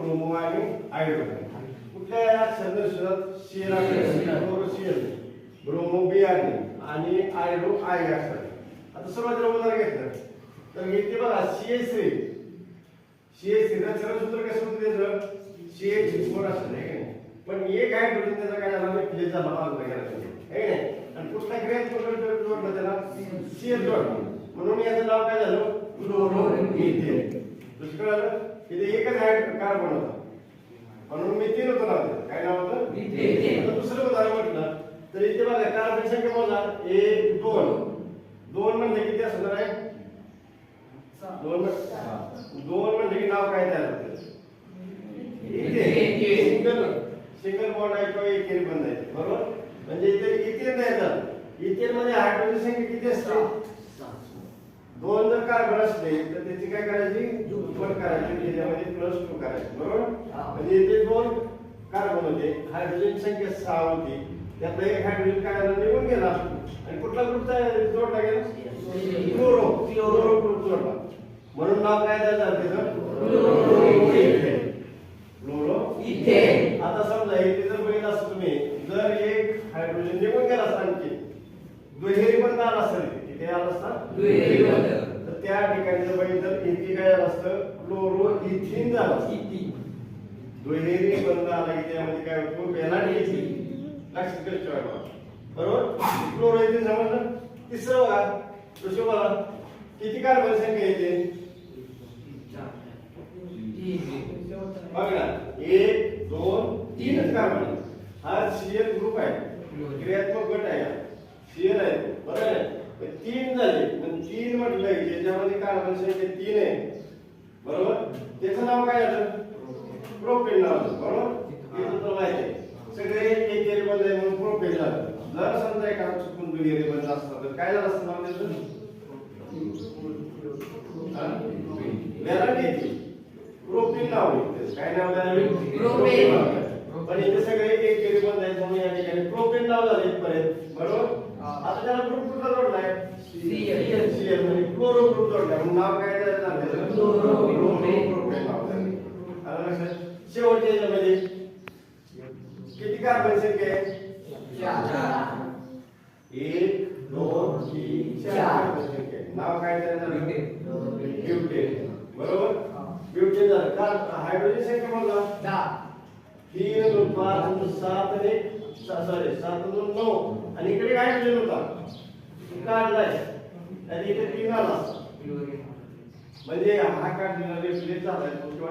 Bromo आणि hydrogen कुठल्या संदर्शात CL CL bromo बी आणि आयडो आय असतात. आता सुरुवातीला उदाहरण घेतलं तर इथे बघा CH3 चं सूत्र कसं होतं त्याचं CH4 असतं नाही का, पण एक हायड्रोजन त्याचा काय झाला प्लेस झाला बाजूला गेला आहे नाही, आणि कुठला ग्रेड जोडला त्याला CL जोडला, म्हणून याचं नाव काय झालं क्लोरोमिथेन. दुसरं इथे एकच कार्बन होता म्हणून मिथेन होतं नाव, काय नाव होतं मिथेन. दुसरं उदाहरण म्हटलं तर इथे बघा कार्बन संख्या मोजा 1 2 म्हणजे किती असणार आहे 2 म्हणजे की नाव काय तयार होतं सिंगल बॉन्ड आहे किंवा एकेरी बंध आहे बरोबर. म्हणजे इथे इथेन येतात इथेन मध्ये हायड्रोजन संख्या किती असते 2 जर कार्बन असले तर त्याची काय करायची जुळवण करायची त्याच्यामध्ये +2 करायची बरोबर. म्हणजे इथे 2 कार्बन होते हायड्रोजन संख्या 6 होती त्यातला एक हायड्रोजन काय झाला निघून गेला आणि कुठला ग्रुप जोडला गेला क्लोरो ग्रुप जोडला म्हणून नाव काय झालं त्याचं क्लोरोइथेन. आता समजा इथे जर बघितलं असतं तुम्ही जर एक हायड्रोजन निघून गेला असता आणखी दुहेरी बंध आला असता तिथे आला असता दुहेरी बंध तर त्या ठिकाणी जर बघितलं इथे काय झालं असतं क्लोरोइथेन झालं असतं. दुहेरी बंध आला की त्यामध्ये काय होतो बेलाडीची लक्षात ठेवा बरोबर. क्लोरोइथेन समजलं. तिसरं बघा दुसरं बघा किती कार्बन संख्या येते बघा 1 2 3 कार्बन. हा सीएल ग्रुप आहे क्रियात्मक गट आहे सीएल आहे बरोबर आहे. 3 झाले पण 3 म्हटलं की त्याच्यामध्ये कार्बन संख्या 3 आहे बरोबर. त्याचं नाव काय झालं प्रोपेन नाव बरोबर. हे तुला माहिती आहे सगळे एकेरी बंध आहे म्हणून प्रोपेन झालं. जर समजा एका चुकून दुहेरी बंध असतं तर काय झालं असतं नाव त्याचं व्हॅलिडिटी प्रोपेन नाव काय नाव प्रोपेन. पण इथे सगळे एकेरी बंध आहेत म्हणून या ठिकाणी प्रोपेन नाव झालं इथपर्यंत बरोबर. आता त्याला ग्रुप कुठला जोडलाय CL म्हणजे क्लोरो ग्रुप जोडलाय म्हणून नाव काय झालं क्लोरोप्रोपेन नाव झालं. आता लक्षात शेवटच्या याच्यामध्ये किती कार्बन संख्या आहे 1 2 3 4 कार्बन संख्या. नाव काय झालं ब्युटेन बरोबर. ब्युटेन झालं का हायड्रोजन संख्या मोजा 3 2 5 7 आणि 7 2 9 आणि इकडे हायड्रोजन होता काढलाय आणि इथे 3 आला म्हणजे हा काढलेला रिप्लेस झालाय किंवा